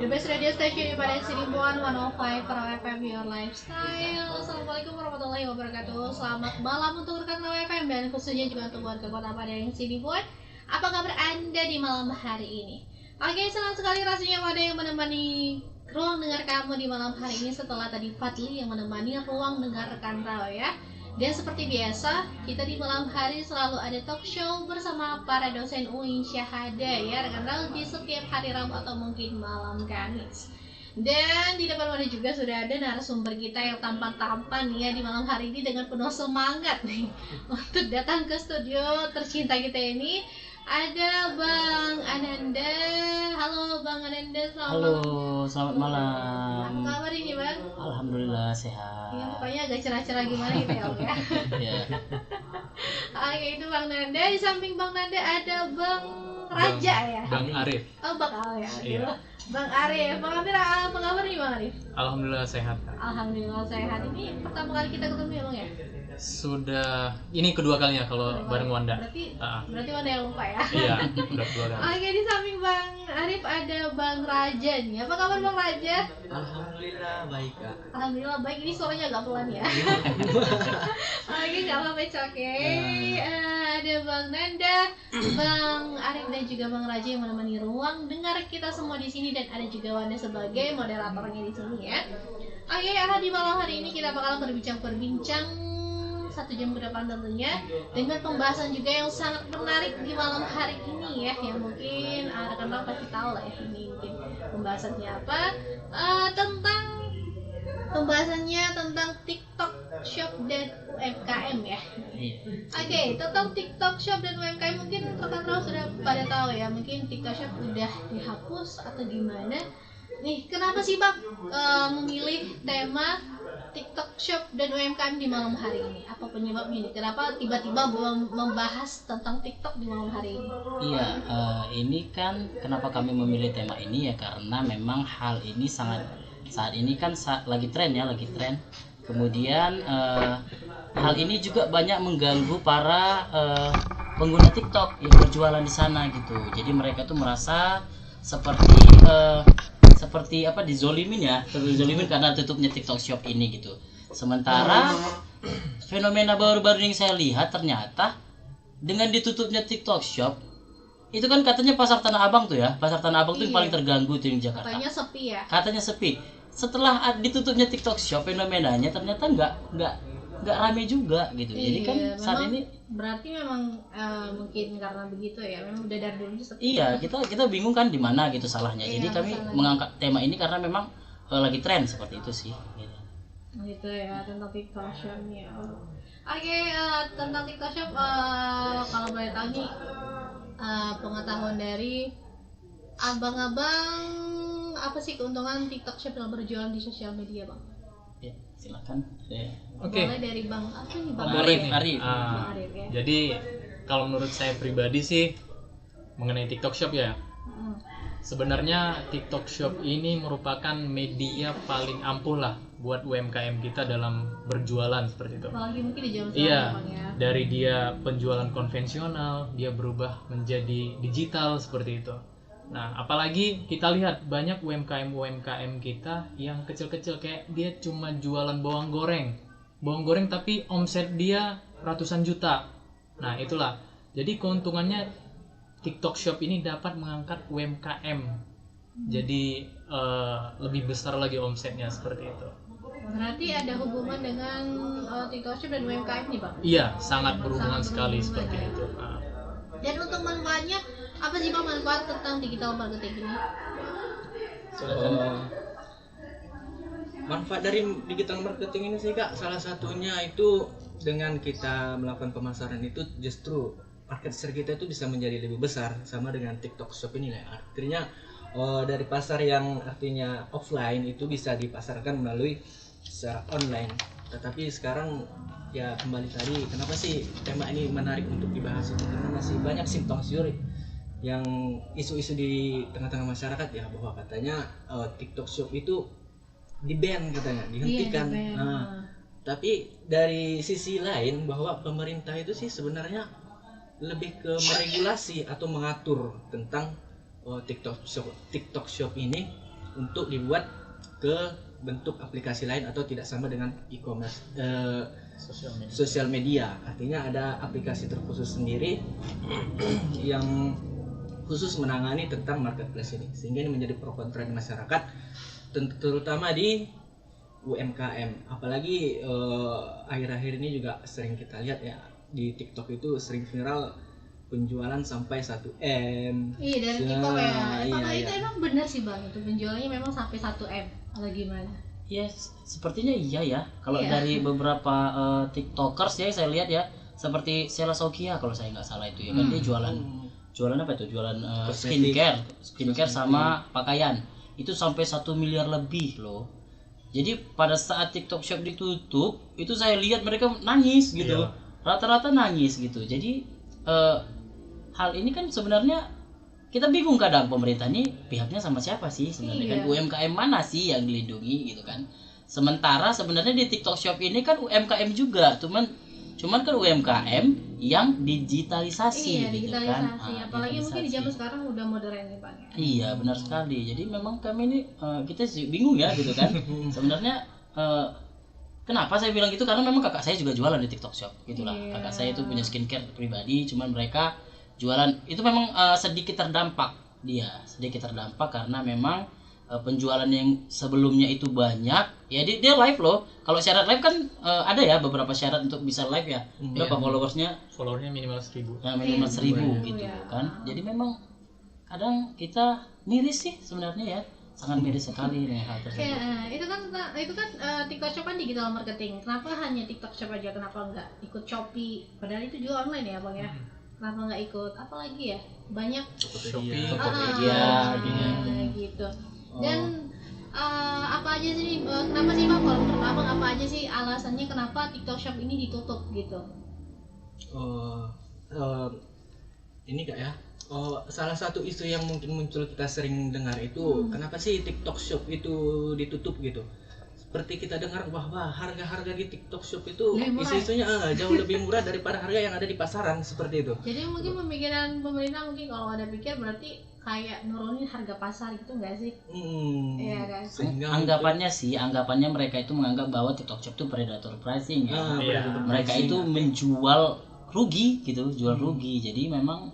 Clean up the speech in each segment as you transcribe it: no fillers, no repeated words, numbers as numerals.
The best radio station pada Cirebon 105 FM Your Lifestyle. Assalamualaikum warahmatullahi wabarakatuh. Selamat malam untuk rekan FM dan khususnya juga untuk warga kota Padang Cirebon. Apa kabar Anda di malam hari ini? Oke, senang sekali rasanya pada yang menemani ruang dengar kamu di malam hari ini setelah tadi Fadli yang menemani ruang dengar rekan Raw ya. Dan seperti biasa, kita di malam hari selalu ada talk show bersama para dosen UIN Syahada ya rekan Raw di setiap hari Rabu atau mungkin malam Kamis. Dan di depan wadah juga sudah ada narasumber kita yang tampan-tampan ya di malam hari ini dengan penuh semangat nih untuk datang ke studio tercinta kita ini. Ada Bang Ananda. Halo Bang Ananda, selamat malam. Apa kabar ini Bang? Alhamdulillah sehat. Ya, pokoknya agak cerah-cerah gimana gitu ya Om ya. Iya. Oke, itu Bang Nanda. Di samping Bang Nanda ada Bang Raja ya. Bang Arif. Oh Bang Arif. Iya. Bang Arif. Bang Arif, apa kabar nih Bang Arif? Alhamdulillah sehat. Alhamdulillah sehat. Ini pertama kali kita ketemu ya Bang ya? Sudah, ini kedua kalinya kalau bareng Wanda. Berarti Wanda yang lupa ya? Iya, udah kedua kali. Oke, di samping Bang Arif ada Bang Raja nih. Apa kabar Bang Raja? Alhamdulillah baik Kak. Alhamdulillah baik. Ini suaranya agak pelan ya. Oke, nggak apa-apa, oke. Ada Bang Nanda, Bang Arif dan juga Bang Raja yang menemani ruang dengar kita semua di sini dan ada juga Wanda sebagai moderatornya di sini ya. Oke, di malam hari ini kita bakal berbincang 1 jam ke depan tentunya dengan pembahasan juga yang sangat menarik di malam hari ini ya, yang mungkin rekan-rekan pasti tahu lah ya ini mungkin pembahasannya apa, pembahasannya tentang TikTok Shop dan UMKM ya. Oke, tentang TikTok Shop dan UMKM mungkin rekan-rekan sudah pada tahu ya, mungkin TikTok Shop udah dihapus atau gimana. Nih, kenapa sih Bang memilih tema TikTok Shop dan UMKM di malam hari ini? Apa penyebabnya nih? Kenapa tiba-tiba membahas tentang TikTok di malam hari ini? Iya, ini kan kenapa kami memilih tema ini ya karena memang hal ini saat ini kan lagi tren. Kemudian hal ini juga banyak mengganggu para pengguna TikTok yang berjualan di sana gitu. Jadi mereka tuh merasa seperti apa dizolimin karena tutupnya TikTok Shop ini gitu. Sementara fenomena baru-baru yang saya lihat ternyata dengan ditutupnya TikTok Shop itu kan katanya pasar Tanah Abang tuh ya. Pasar Tanah Abang tuh yang paling terganggu tuh di Jakarta. Katanya sepi. Setelah ditutupnya TikTok Shop fenomenanya ternyata nggak rame juga gitu. Iya, jadi kan saat ini berarti memang mungkin karena begitu ya, memang udah dari dulu seperti iya kita bingung kan di mana gitu salahnya. Iya, jadi kami mengangkat tema ini karena memang lagi tren seperti itu sih gitu ya tentang TikTok Shop ya. Oke, tentang TikTok Shop kalau boleh tahu nih pengetahuan dari abang-abang, apa sih keuntungan TikTok Shop dalam berjualan di sosial media Bang? Ya, silakan. Oke. Boleh dari Bang apa nih Bang? Arif. Ya. Jadi kalau menurut saya pribadi sih mengenai TikTok Shop ya, sebenarnya TikTok Shop ini merupakan media paling ampuh lah buat UMKM kita dalam berjualan seperti itu. Apalagi mungkin di zaman Iya, Bang ya. dari dia penjualan konvensional, dia berubah menjadi digital seperti itu. Nah, apalagi kita lihat banyak UMKM kita yang kecil-kecil kayak dia cuma jualan bawang goreng tapi omset dia ratusan juta. Nah, itulah. Jadi keuntungannya TikTok Shop ini dapat mengangkat UMKM. Jadi lebih besar lagi omsetnya seperti itu. Berarti ada hubungan dengan TikTok Shop dan UMKM nih Bang? Iya, sangat berhubungan sekali seperti itu. Dan untuk manfaatnya apa sih Bang manfaat tentang digital marketing ini? Manfaat dari digital marketing ini sih Kak, salah satunya itu dengan kita melakukan pemasaran itu justru market share kita itu bisa menjadi lebih besar sama dengan TikTok Shop ini lah. Artinya dari pasar yang artinya offline itu bisa dipasarkan melalui secara online. Tetapi sekarang ya kembali tadi, kenapa sih tema ini menarik untuk dibahas itu? Karena masih banyak simpang siur yang isu-isu di tengah-tengah masyarakat ya, bahwa katanya TikTok Shop itu di-ban katanya, dihentikan. Iya, Nah, tapi dari sisi lain bahwa pemerintah itu sih sebenarnya lebih ke meregulasi atau mengatur tentang TikTok Shop ini untuk dibuat ke bentuk aplikasi lain atau tidak sama dengan e-commerce sosial media. Artinya ada aplikasi terkhusus sendiri yang khusus menangani tentang marketplace ini, sehingga ini menjadi pro kontra di masyarakat, terutama di UMKM. Apalagi akhir-akhir ini juga sering kita lihat ya di TikTok itu sering viral penjualan sampai 1M. Iya, dari TikTok ya. Apakah iya. itu emang benar sih Bang, itu penjualannya memang sampai 1M atau gimana? Ya, sepertinya iya ya. Kalau Iya. dari beberapa TikTokers ya saya lihat ya, seperti Sheila Saukia kalau saya nggak salah itu ya kan, dia jualan apa itu? Jualan Kosmetik. skincare sama pakaian. Itu sampai 1 miliar lebih loh. Jadi pada saat TikTok Shop ditutup, itu saya lihat mereka nangis gitu. Iya. Rata-rata nangis gitu. Jadi hal ini kan sebenarnya kita bingung kadang, pemerintah ini pihaknya sama siapa sih sebenarnya kan, Iya. UMKM mana sih yang dilindungi gitu kan. Sementara sebenarnya di TikTok Shop ini kan UMKM juga, cuman kan UMKM yang digitalisasi Iya, gitu kan. digitalisasi. Ah, Apalagi mungkin di digitalisasi. zaman sekarang udah modern nih Bang ya. Iya benar sekali. Jadi memang kami ini kita sih bingung ya gitu kan. Sebenarnya kenapa saya bilang gitu, karena memang kakak saya juga jualan di TikTok Shop gitulah. Iya. Kakak saya itu punya skincare pribadi, cuman mereka jualan itu memang sedikit terdampak karena memang penjualan yang sebelumnya itu banyak ya, dia live loh. Kalau syarat live kan ada ya beberapa syarat untuk bisa live ya. Berapa Followernya minimal 1.000. minimal 1.000 Iya. gitu kan. Jadi memang kadang kita miris sih sebenarnya ya, sangat miris sekali dengan hal tersebut. Ya, itu kan TikTok Shop kan digital marketing. Kenapa hanya TikTok Shop aja? Kenapa nggak ikut Shopee? Padahal itu juga online ya Bang ya. Kenapa nggak ikut? Apalagi ya? Banyak Shopee, Tokopedia, gitu. Dan apa aja sih? Kenapa sih Bang? Kalau menurut Abang apa aja sih alasannya kenapa TikTok Shop ini ditutup gitu? Ini Kak ya. Salah satu isu yang mungkin muncul kita sering dengar itu kenapa sih TikTok Shop itu ditutup gitu. Seperti kita dengar bahwa harga-harga di TikTok Shop itu Lebih murah. isu-isunya jauh lebih murah daripada harga yang ada di pasaran seperti itu. Jadi mungkin pemikiran pemerintah mungkin kalau ada pikir berarti kayak nurunin harga pasar gitu nggak sih? Iya kan? Sehingga Anggapannya mereka itu menganggap bahwa TikTok Shop itu predator pricing ya. Iya. Mereka itu menjual rugi gitu, jual rugi. Jadi memang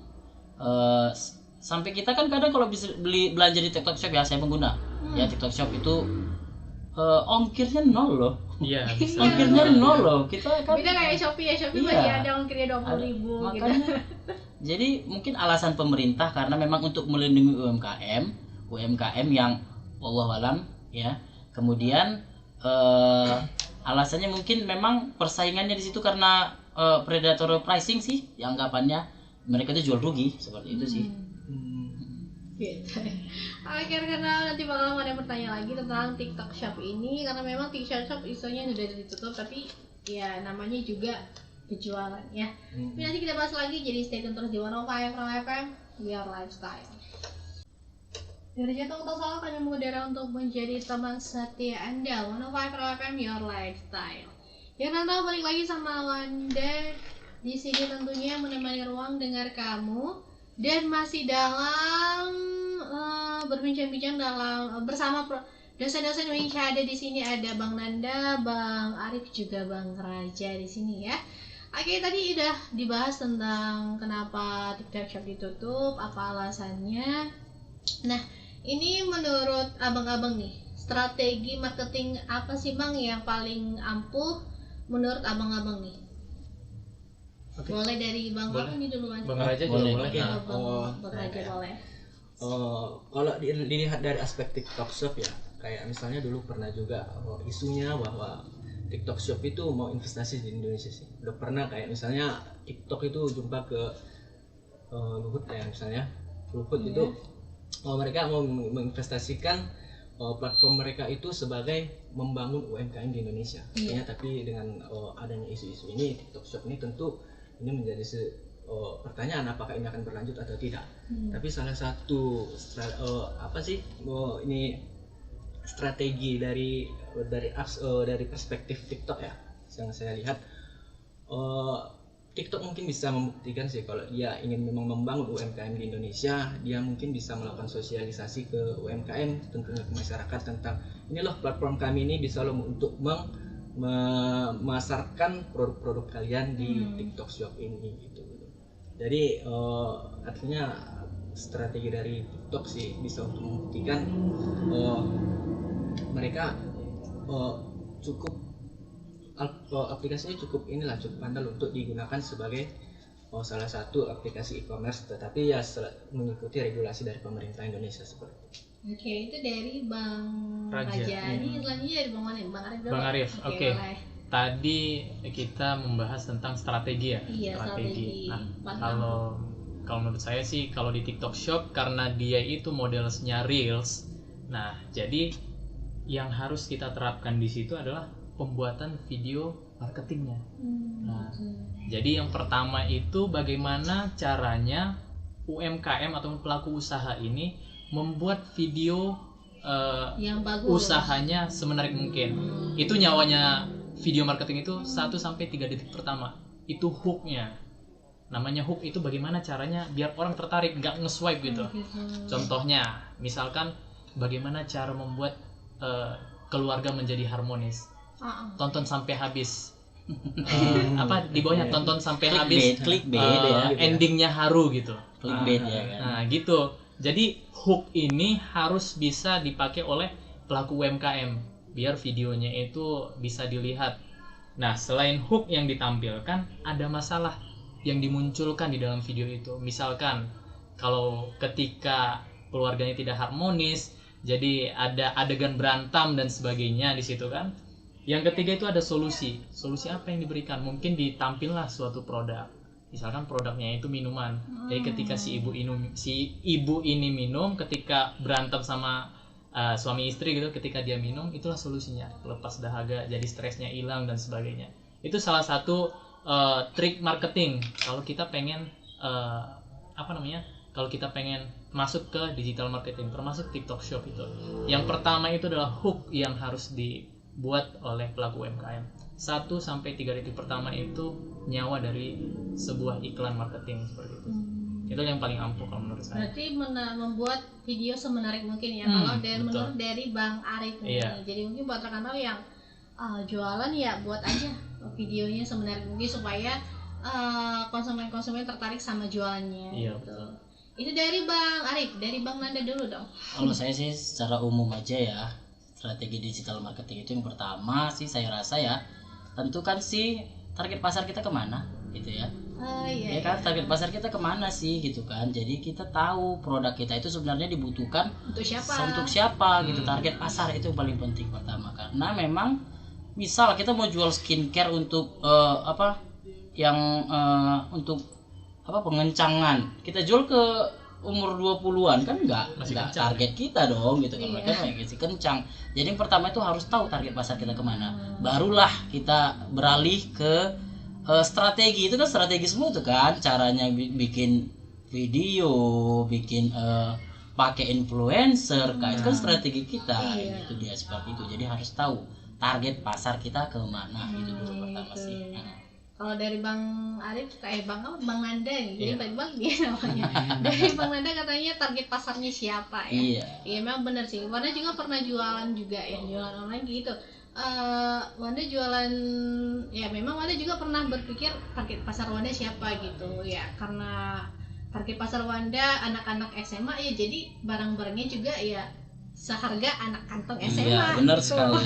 sampai kita kan kadang kalau bisa belanja di TikTok Shop ya, saya pengguna ya TikTok Shop itu ongkirnya nol loh. Iya, bisa. Ongkirnya nol loh. Kita kan Beda kayak Shopee ya, Shopee Iya. masih ada ongkirnya 20.000 gitu. makanya jadi mungkin alasan pemerintah karena memang untuk melindungi UMKM yang wallahualam ya. Kemudian alasannya mungkin memang persaingannya di situ karena predator pricing sih, ya anggapannya mereka itu jual rugi seperti itu sih. Gitu. Akhir karena nanti bakal ada yang bertanya lagi tentang TikTok Shop ini, karena memang TikTok Shop isunya sudah ditutup, tapi ya namanya juga penjualan ya. Tapi nanti kita bahas lagi, jadi stay tune terus di 105 Pro FM Biar Lifestyle. Dari Jatuh Kota Solo kami mengudara untuk menjadi teman setia Anda 105 Pro FM Your Lifestyle. Ya Nanda, balik lagi sama Wanda di sini tentunya menemani ruang dengar kamu dan masih dalam berbincang-bincang bersama dosen-dosen yang ada di sini. Ada Bang Nanda, Bang Arif juga Bang Raja di sini ya. Oke, tadi udah dibahas tentang kenapa TikTok Shop ditutup, apa alasannya. Nah, ini menurut abang-abang nih, strategi marketing apa sih Bang yang paling ampuh menurut abang-abang nih? Oke. Boleh dari Bang Boleh. apa nih dulu Bang? Bang Raja juga Boleh. boleh. Ya, Bang Raja boleh. kalau dilihat dari aspek TikTok Shop ya, kayak misalnya dulu pernah juga isunya bahwa TikTok Shop itu mau investasi di Indonesia sih. Udah pernah kayak misalnya TikTok itu jumpa ke Luhut ya, misalnya Luhut itu mereka mau menginvestasikan platform mereka itu sebagai membangun UMKM di Indonesia. Artinya tapi dengan adanya isu-isu ini, TikTok Shop ini tentu ini menjadi pertanyaan apakah ini akan berlanjut atau tidak. Tapi salah satu ini strategi dari perspektif TikTok ya, yang saya lihat TikTok mungkin bisa membuktikan sih kalau dia ingin memang membangun UMKM di Indonesia, dia mungkin bisa melakukan sosialisasi ke UMKM, tentunya ke masyarakat tentang ini loh platform kami ini bisa loh untuk memasarkan produk-produk kalian di TikTok Shop ini gitu. Jadi artinya strategi dari TikTok sih bisa untuk membuktikan mereka cukup aplikasinya cukup andal untuk digunakan sebagai salah satu aplikasi e-commerce, tetapi ya mengikuti regulasi dari pemerintah Indonesia seperti itu. Oke, itu dari Bang Raja. Ini selanjutnya dari Bang mana? Bang Arif dulu. Bang Arif, oke. Boleh. Tadi kita membahas tentang strategi ya. Iya, strategi. Nah, kalau menurut saya sih kalau di TikTok Shop karena dia itu modelnya Reels. Nah, jadi yang harus kita terapkan di situ adalah pembuatan video marketingnya. Nah, jadi yang pertama itu bagaimana caranya UMKM atau pelaku usaha ini membuat video yang bagus, usahanya semenarik mungkin. Itu nyawanya video marketing itu 1-3 detik pertama. Itu hooknya. Namanya hook itu bagaimana caranya biar orang tertarik, nggak nge-swipe gitu. Contohnya, misalkan bagaimana cara membuat keluarga menjadi harmonis. Tonton sampai habis. Di bawahnya tonton sampai habis. Clickbait ya. Endingnya haru gitu. Clickbait ya kan. Nah gitu. Jadi hook ini harus bisa dipakai oleh pelaku UMKM biar videonya itu bisa dilihat. Nah selain hook yang ditampilkan, ada masalah yang dimunculkan di dalam video itu. Misalkan kalau ketika keluarganya tidak harmonis, jadi ada adegan berantem dan sebagainya di situ kan. Yang ketiga itu ada solusi. Solusi apa yang diberikan? Mungkin ditampillah suatu produk. Misalkan produknya itu minuman. Jadi ketika si ibu ini minum, ketika berantem sama suami istri gitu, ketika dia minum, itulah solusinya. Lepas dahaga, jadi stresnya hilang dan sebagainya. Itu salah satu trik marketing. Kalau kita pengen kalau kita pengen masuk ke digital marketing, termasuk TikTok Shop itu. Yang pertama itu adalah hook yang harus dibuat oleh pelaku UMKM. 1-3 detik pertama itu nyawa dari sebuah iklan marketing seperti itu. Itu yang paling ampuh kalau menurut saya. Berarti membuat video semenarik mungkin ya. Kalau menurut dari Bang Arif nih. Iya. Jadi mungkin buat rekan tahu yang jualan ya buat aja videonya semenarik mungkin supaya konsumen-konsumen tertarik sama jualannya. Iya, gitu. betul. Itu dari Bang Arif, dari Bang Nanda dulu dong. Kalau saya sih secara umum aja ya, strategi digital marketing itu yang pertama sih saya rasa ya, tentukan sih target pasar kita kemana gitu ya. Iya. Ya kan, target pasar kita kemana sih gitu kan. Jadi kita tahu produk kita itu sebenarnya dibutuhkan Untuk siapa? Untuk siapa gitu. Target pasar itu yang paling penting pertama, karena memang misal kita mau jual skincare untuk pengencangan, kita jual ke umur 20-an kan enggak target kita dong gitu kan. Mereka masih kencang. Jadi yang pertama itu harus tahu target pasar kita kemana. Barulah kita beralih ke strategi. Itu kan strategi semua tuh kan, caranya bikin video, bikin pakai influencer, itu kan strategi kita. Itu dia seperti itu. Jadi harus tahu target pasar kita kemana. Itu dulu pertama sih. Kalau dari Bang Arif, Bang Nanda nih, jadi Bang dia namanya. Dari Bang Nanda katanya target pasarnya siapa ya? Iya, memang benar sih. Wanda juga pernah jualan juga ya, jualan online gitu. Wanda jualan, ya memang Wanda juga pernah berpikir target pasar Wanda siapa gitu ya, karena target pasar Wanda anak-anak SMA ya, jadi barang-barangnya juga ya seharga anak kantong SMA. Iya, benar gitu. sekali.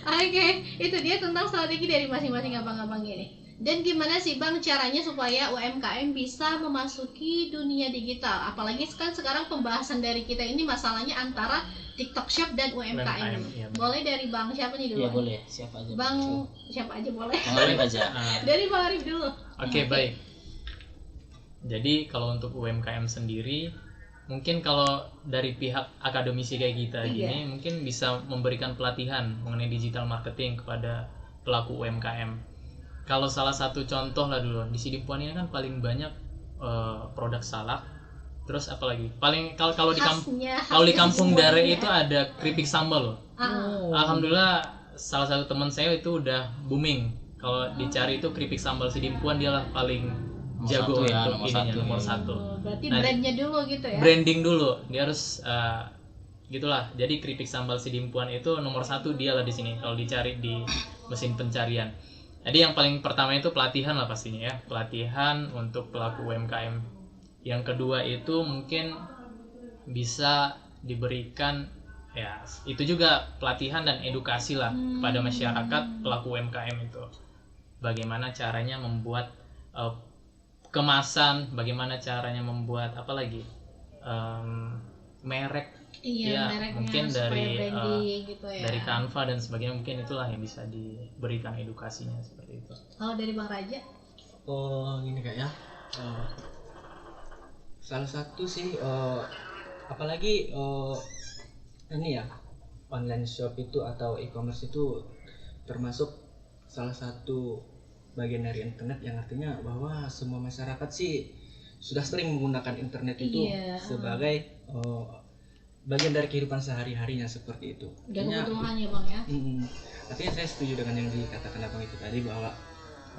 Oke, itu dia tentang strategi dari masing-masing abang-abang ini. Dan gimana sih Bang caranya supaya UMKM bisa memasuki dunia digital? Apalagi kan sekarang pembahasan dari kita ini masalahnya antara TikTok Shop dan UMKM. Iya, boleh dari Bang siapa nih dulu? Iya boleh, siapa aja. Bang siapa aja boleh. Bang Arif aja. Dari Bang Arif dulu. Oke, baik. Jadi kalau untuk UMKM sendiri, mungkin kalau dari pihak akademisi kayak kita gini, mungkin bisa memberikan pelatihan mengenai digital marketing kepada pelaku UMKM. Kalau salah satu contoh lah dulu, di Sidimpuan ini kan paling banyak produk salak. Terus apa lagi? Paling kalau di Kampung Dare itu ada keripik sambal loh. Alhamdulillah salah satu teman saya itu udah booming Kalau dicari itu keripik sambal Sidimpuan dia lah paling jago satu ya, untuk nomor ininya, satu. nomor satu. Berarti Nah, brandnya dulu gitu ya. Branding dulu, dia harus gitulah. Jadi keripik sambal Sidimpuan itu nomor satu dia lah di sini kalau dicari di mesin pencarian. Jadi yang paling pertama itu pelatihan lah pastinya ya, pelatihan untuk pelaku UMKM. Yang kedua itu mungkin bisa diberikan ya itu juga pelatihan dan edukasi lah kepada masyarakat pelaku UMKM itu. Bagaimana caranya membuat kemasan, bagaimana caranya membuat apalagi merek. Iya, Ya, mereknya mungkin supaya dari branding gitu ya. dari Canva dan sebagainya, mungkin itulah yang bisa diberikan edukasinya seperti itu. Kalau dari Bang Raja? Oh gini Kak ya. Salah satu sih apalagi ini ya, online shop itu atau e-commerce itu termasuk salah satu bagian dari internet yang artinya bahwa semua masyarakat sih sudah sering menggunakan internet itu Iya. sebagai bagian dari kehidupan sehari-harinya seperti itu. Udah Artinya, kebutuhan ya Bang ya. artinya saya setuju dengan yang dikatakan Abang itu tadi, bahwa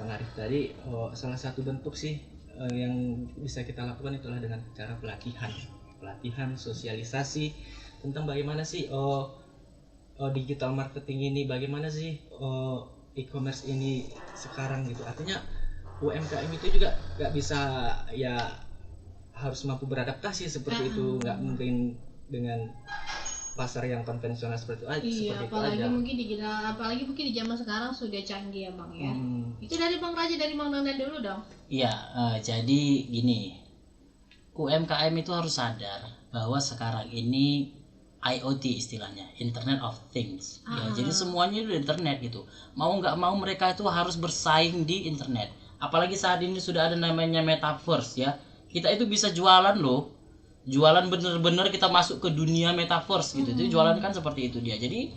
Bang Arif tadi salah satu bentuk sih yang bisa kita lakukan itulah dengan cara pelatihan sosialisasi tentang bagaimana sih digital marketing ini, bagaimana sih e-commerce ini sekarang gitu. Artinya UMKM itu juga nggak bisa ya, harus mampu beradaptasi seperti itu, nggak mungkin dengan pasar yang konvensional seperti itu aja. Iya, seperti apalagi itu aja. mungkin apalagi mungkin di zaman sekarang sudah canggih ya Bang ya. Hmm. Itu dari Bang Raja, dari Bang Nanda dulu dong. Iya, jadi gini, UMKM itu harus sadar bahwa sekarang ini IoT istilahnya, Internet of Things. Ya, jadi semuanya itu internet gitu. Mau nggak mau mereka itu harus bersaing di internet. Apalagi saat ini sudah ada namanya metaverse ya. Kita itu bisa jualan loh. Jualan bener-bener kita masuk ke dunia metaverse gitu. Jadi jualan kan seperti itu dia. Jadi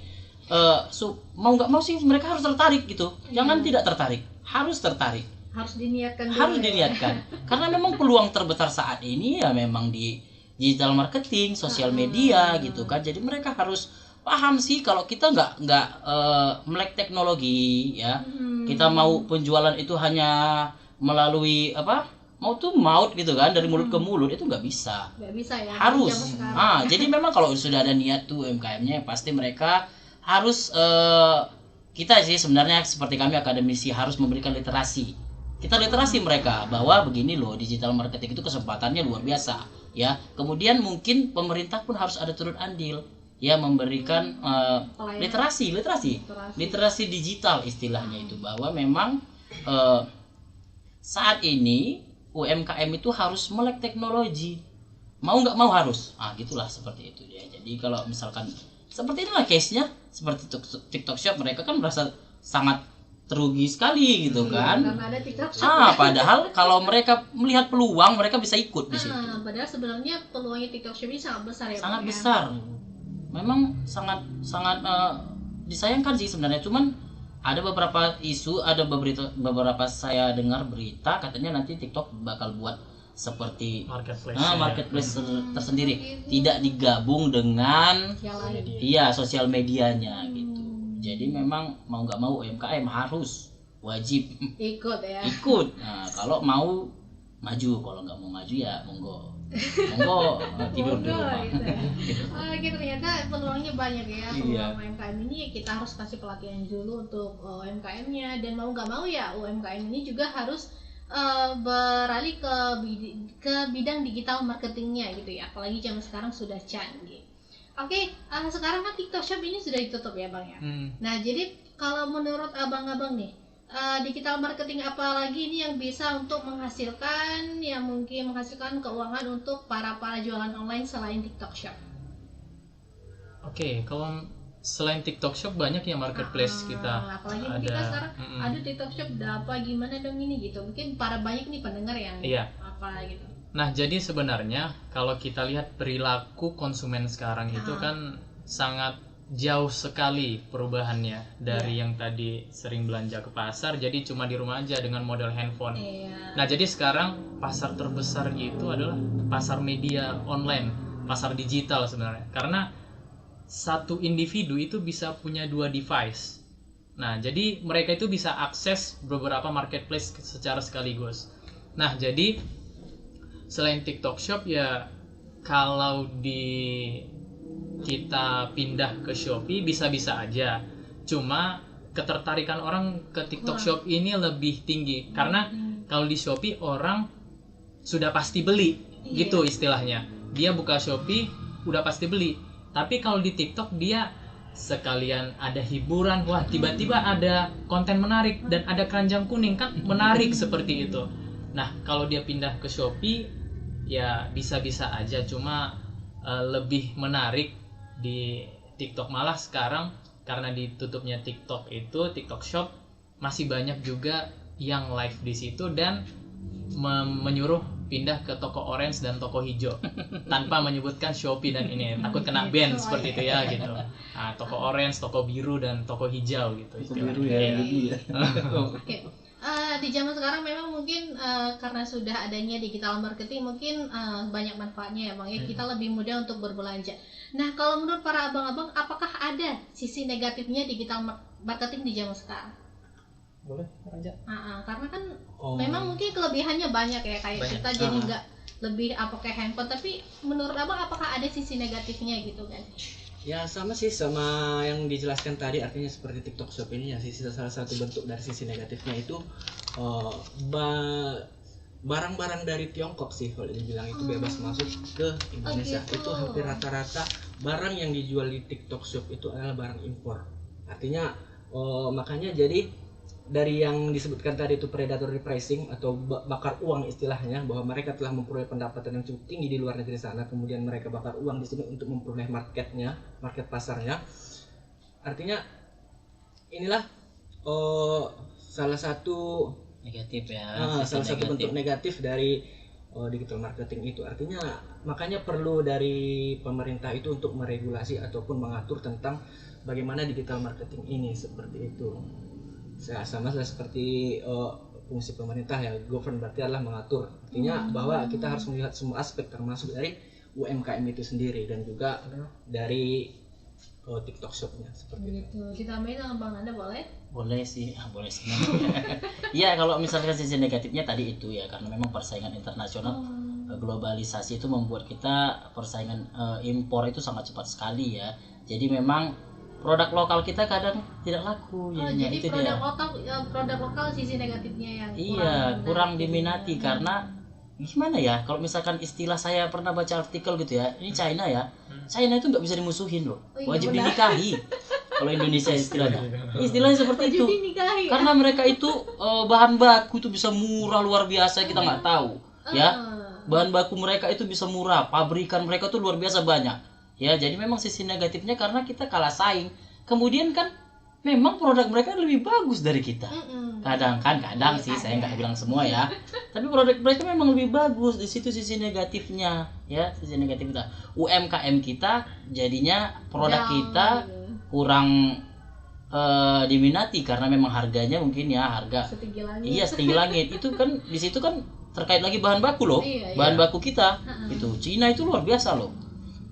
mau nggak mau sih mereka harus tertarik gitu. Jangan tidak tertarik, harus tertarik. Harus diniatkan dulu. Harus ya. diniatkan. Karena memang peluang terbesar saat ini ya memang di digital marketing, sosial media gitu kan. Jadi mereka harus paham sih kalau kita nggak melek teknologi ya. Kita mau penjualan itu hanya melalui maut gitu kan, dari mulut ke mulut itu nggak bisa. Nggak bisa ya. Harus. zaman sekarang. Jadi memang kalau sudah ada niat tuh UMKM-nya pasti mereka harus kita sih sebenarnya seperti kami akademisi harus memberikan literasi. Kita literasi mereka bahwa begini loh, digital marketing itu kesempatannya luar biasa ya. Kemudian mungkin pemerintah pun harus ada turut andil ya, memberikan literasi digital istilahnya itu, bahwa memang saat ini UMKM itu harus melek teknologi, mau nggak mau harus, gitulah seperti itu ya. Jadi kalau misalkan seperti inilah case-nya, seperti TikTok Shop, mereka kan merasa sangat terugi sekali gitu kan. Karena ada TikTok Shop. Padahal kalau mereka melihat peluang, mereka bisa ikut di situ. Padahal sebenarnya peluangnya TikTok Shop ini sangat besar ya. Sangat Bang, besar. Memang sangat disayangkan sih sebenarnya. Cuman ada beberapa isu, ada beberapa saya dengar berita katanya nanti TikTok bakal buat seperti marketplace tersendiri, tidak digabung dengan sosial medianya gitu. Jadi memang mau nggak mau UMKM harus wajib ikut ya. Nah, kalau mau maju, kalau nggak mau maju ya monggo tidur di rumah. Gitu. Ternyata peluangnya banyak ya. Iya. Peluang UMKM ini kita harus kasih pelatihan dulu untuk UMKM-nya, dan mau nggak mau ya UMKM ini juga harus beralih ke bidang digital marketingnya gitu ya. Apalagi zaman sekarang sudah canggih. Oke, sekarang kan TikTok Shop ini sudah ditutup ya Bang ya. Nah jadi kalau menurut abang-abang nih, digital marketing apa lagi ini yang bisa untuk menghasilkan, yang mungkin menghasilkan keuangan untuk para jualan online selain TikTok Shop? Oke, kalau selain TikTok Shop banyak ya marketplace kita. Apalagi kita sekarang ada TikTok Shop, apa gimana dong ini gitu. Mungkin para banyak nih pendengar yang apa gitu. Nah, jadi sebenarnya kalau kita lihat perilaku konsumen sekarang itu kan sangat jauh sekali perubahannya dari yang tadi sering belanja ke pasar, jadi cuma di rumah aja dengan model handphone. Nah, jadi sekarang pasar terbesar itu adalah pasar media online, pasar digital sebenarnya. Karena satu individu itu bisa punya 2 device. Nah, jadi mereka itu bisa akses beberapa marketplace secara sekaligus. Nah, jadi selain TikTok Shop ya, kalau kita pindah ke Shopee bisa-bisa aja. Cuma ketertarikan orang ke TikTok Shop ini lebih tinggi karena kalau di Shopee orang sudah pasti beli, gitu istilahnya. Dia buka Shopee udah pasti beli. Tapi kalau di TikTok dia sekalian ada hiburan, wah tiba-tiba ada konten menarik dan ada keranjang kuning, kan menarik seperti itu. Nah, kalau dia pindah ke Shopee ya bisa-bisa aja, cuma lebih menarik di TikTok. Malah sekarang karena ditutupnya TikTok itu, TikTok Shop masih banyak juga yang live di situ dan menyuruh pindah ke toko orange dan toko hijau tanpa menyebutkan Shopee dan ini, takut kena ban seperti itu ya gitu. Nah, toko orange, toko biru dan toko hijau gitu. Toko biru ya. Oke. Di zaman sekarang memang mungkin karena sudah adanya digital marketing mungkin banyak manfaatnya ya Bang ya, kita lebih mudah untuk berbelanja. Nah, kalau menurut para abang-abang, apakah ada sisi negatifnya digital marketing di zaman sekarang? Boleh aja. Karena kan memang mungkin kelebihannya banyak ya, kayak Banyak. kita jadi nggak lebih pakai handphone, tapi menurut abang apakah ada sisi negatifnya gitu kan? Ya sama sih sama yang dijelaskan tadi, artinya seperti TikTok Shop ini ya, salah satu bentuk dari sisi negatifnya itu barang-barang dari Tiongkok sih kalau dibilang itu bebas masuk ke Indonesia. gitu. Itu hampir rata-rata barang yang dijual di TikTok Shop itu adalah barang impor. Artinya makanya jadi dari yang disebutkan tadi itu predatory pricing atau bakar uang istilahnya, bahwa mereka telah memperoleh pendapatan yang cukup tinggi di luar negeri sana, kemudian mereka bakar uang di sini untuk memperoleh market pasarnya. Artinya inilah salah satu Negatif ya. salah satu bentuk negatif dari digital marketing itu. Artinya makanya perlu dari pemerintah itu untuk meregulasi ataupun mengatur tentang bagaimana digital marketing ini, seperti itu. Sama seperti fungsi pemerintah ya, govern berarti adalah mengatur. Artinya bahwa kita harus melihat semua aspek termasuk dari UMKM itu sendiri dan juga dari TikTok Shop-nya seperti itu. Kita main dengan Bang Anda boleh? Boleh sih. Iya, kalau misalkan sisi negatifnya tadi itu ya, karena memang persaingan internasional, globalisasi itu membuat kita persaingan impor itu sangat cepat sekali ya. Jadi memang produk lokal kita kadang tidak laku. Jadi itu produk lokal sisi negatifnya yang kurang diminati karena gimana ya, kalau misalkan istilah saya pernah baca artikel gitu ya, ini China ya, China itu nggak bisa dimusuhin loh, wajib dinikahi. Kalau Indonesia istilahnya seperti itu, karena mereka itu bahan baku itu bisa murah luar biasa, kita nggak tahu ya, bahan baku mereka itu bisa murah, pabrikan mereka tuh luar biasa banyak ya. Jadi memang sisi negatifnya karena kita kalah saing, kemudian kan memang produk mereka lebih bagus dari kita. Kadang sih, saya nggak bilang semua ya, tapi produk mereka memang lebih bagus. Di situ sisi negatifnya ya, sisi negatifnya UMKM kita jadinya produk kita kurang diminati karena memang harganya mungkin ya setinggi langit. Iya, setinggi langit. Itu kan di situ kan terkait lagi bahan baku loh. Bahan baku kita itu Cina itu luar biasa loh.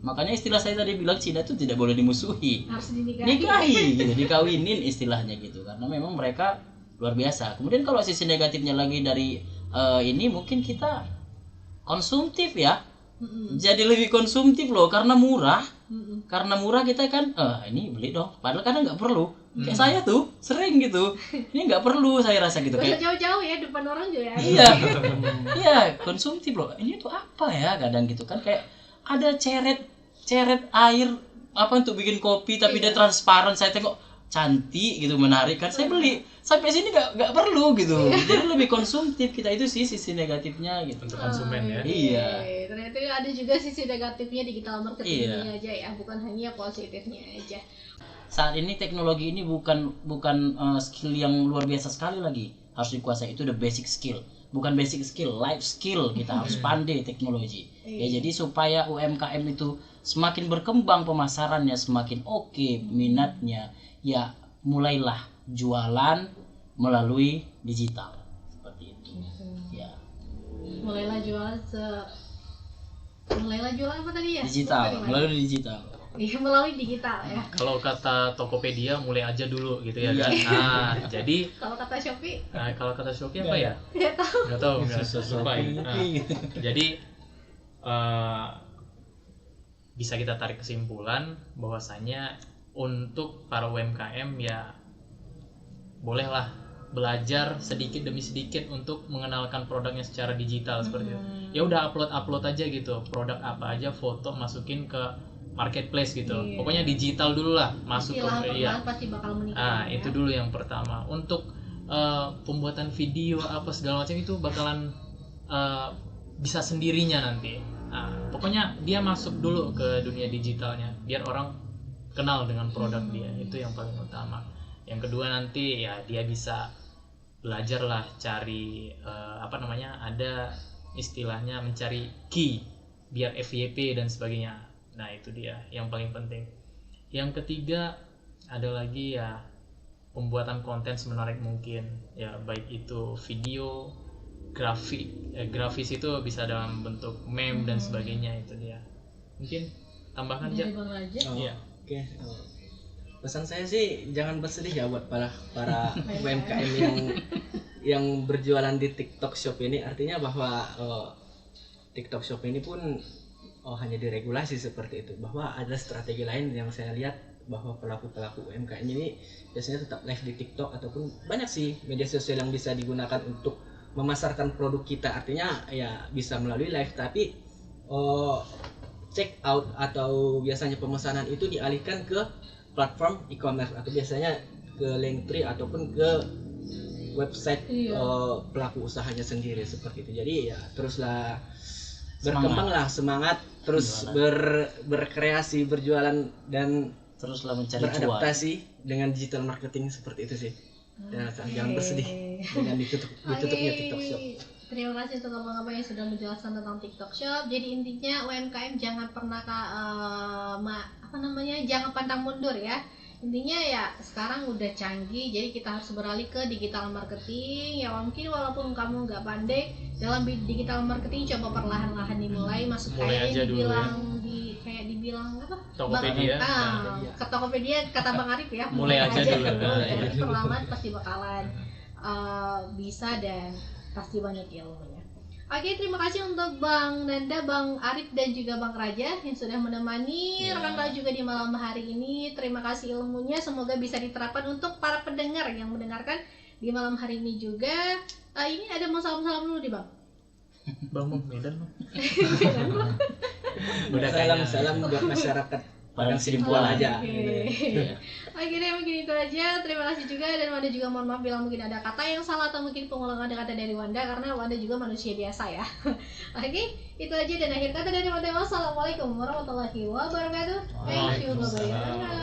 Makanya istilah saya tadi bilang Cina itu tidak boleh dimusuhi, harus dinikahi. Nikahi gitu, dikawinin istilahnya gitu, karena memang mereka luar biasa. Kemudian kalau sisi negatifnya lagi dari ini mungkin kita konsumtif ya, jadi lebih konsumtif loh karena murah. Karena murah kita kan ini beli dong, padahal kadang nggak perlu. Kayak saya tuh sering gitu, ini nggak perlu saya rasa gitu, kayak jauh-jauh ya depan orang juga ya. Iya konsumtif loh, ini tuh apa ya kadang gitu kan, kayak ada ceret air apa untuk bikin kopi tapi dia transparan, saya tengok cantik gitu, menarik kan, saya beli. Sampai sini nggak perlu gitu. Jadi lebih konsumtif kita, itu sih sisi negatifnya gitu untuk konsumen ya. Iya. Ternyata ada juga sisi negatifnya digital marketing ini aja ya, bukan hanya positifnya aja. Saat ini teknologi ini bukan skill yang luar biasa sekali lagi, harus dikuasai. Itu the basic skill, bukan basic skill, life skill. Kita harus pandai teknologi ya. Jadi supaya UMKM itu semakin berkembang pemasarannya, semakin oke minatnya ya, mulailah jualan melalui digital seperti itu ya. Mulailah jualan apa tadi ya? Digital, melalui digital. Iya, melalui digital ya. Kalau kata Tokopedia mulai aja dulu gitu ya kan. Nah, jadi Kalau kata Shopee, kalau kata Shopee apa ya? nggak tahu. Nggak tahu, nggak Sesuatu lupa ya. Nah, ini. jadi bisa kita tarik kesimpulan bahwasanya untuk para UMKM ya bolehlah belajar sedikit demi sedikit untuk mengenalkan produknya secara digital seperti itu. Ya udah upload aja gitu, produk apa aja, foto masukin ke marketplace gitu. Iya. Pokoknya digital dulu lah, masuk Istilah ke iya. pertama pasti bakal menikah. Ah, itu dulu yang pertama. Untuk pembuatan video apa segala macam itu bakalan bisa sendirinya nanti. Nah, pokoknya dia masuk dulu ke dunia digitalnya biar orang kenal dengan produk dia. Itu yang paling utama. Yang kedua nanti ya dia bisa belajar lah cari ada istilahnya mencari key biar FYP dan sebagainya. Nah, itu dia yang paling penting. Yang ketiga ada lagi ya pembuatan konten semenarik mungkin, ya baik itu video, grafis itu bisa dalam bentuk meme dan sebagainya. Itu dia. Mungkin tambahkan aja. Jadi Bang Raja. Iya. Oke. Pesan saya sih jangan bersedih ya buat para UMKM yang berjualan di TikTok Shop ini. Artinya bahwa TikTok Shop ini pun hanya diregulasi seperti itu. Bahwa ada strategi lain yang saya lihat bahwa pelaku-pelaku UMKM ini biasanya tetap live di TikTok ataupun banyak sih media sosial yang bisa digunakan untuk memasarkan produk kita. Artinya ya bisa melalui live, tapi check out atau biasanya pemesanan itu dialihkan ke platform e-commerce atau biasanya ke Linktree ataupun ke website pelaku usahanya sendiri seperti itu. Jadi ya teruslah berkembanglah, semangat terus berkreasi, berjualan dan Teruslah mencari cuan. beradaptasi dengan digital marketing seperti itu sih. Dan jangan bersedih dengan ditutupnya TikTok Shop. Terima kasih untuk abang-abang yang sudah menjelaskan tentang TikTok Shop. Jadi intinya UMKM jangan pernah jangan pantang mundur ya. Intinya ya sekarang udah canggih, jadi kita harus beralih ke digital marketing. Ya mungkin walaupun kamu nggak pandai dalam digital marketing, coba perlahan-lahan dimulai, masuk Mulai kayak aja dibilang apa? Tokopedia. Ke Tokopedia kata Bang Arif ya. Mulai aja dulu. Nanti perlahan pasti bakalan bisa dan pasti banyak ilmunya. Oke, terima kasih untuk Bang Nanda, Bang Arif dan juga Bang Raja yang sudah menemani rekan juga di malam hari ini. Terima kasih ilmunya, semoga bisa diterapkan untuk para pendengar yang mendengarkan di malam hari ini juga. Ini ada mau salam-salam dulu nih Bang. Bang Medan. Udah salam buat masyarakat Padang Sidimpuan aja. Oke deh, mungkin itu aja. Terima kasih juga, dan Wanda juga mohon maaf bila mungkin ada kata yang salah atau mungkin pengulangan kata dari Wanda karena Wanda juga manusia biasa ya. Oke, itu aja dan akhir kata dari Wanda. Wassalamualaikum warahmatullahi wabarakatuh. Thank you, bye-bye.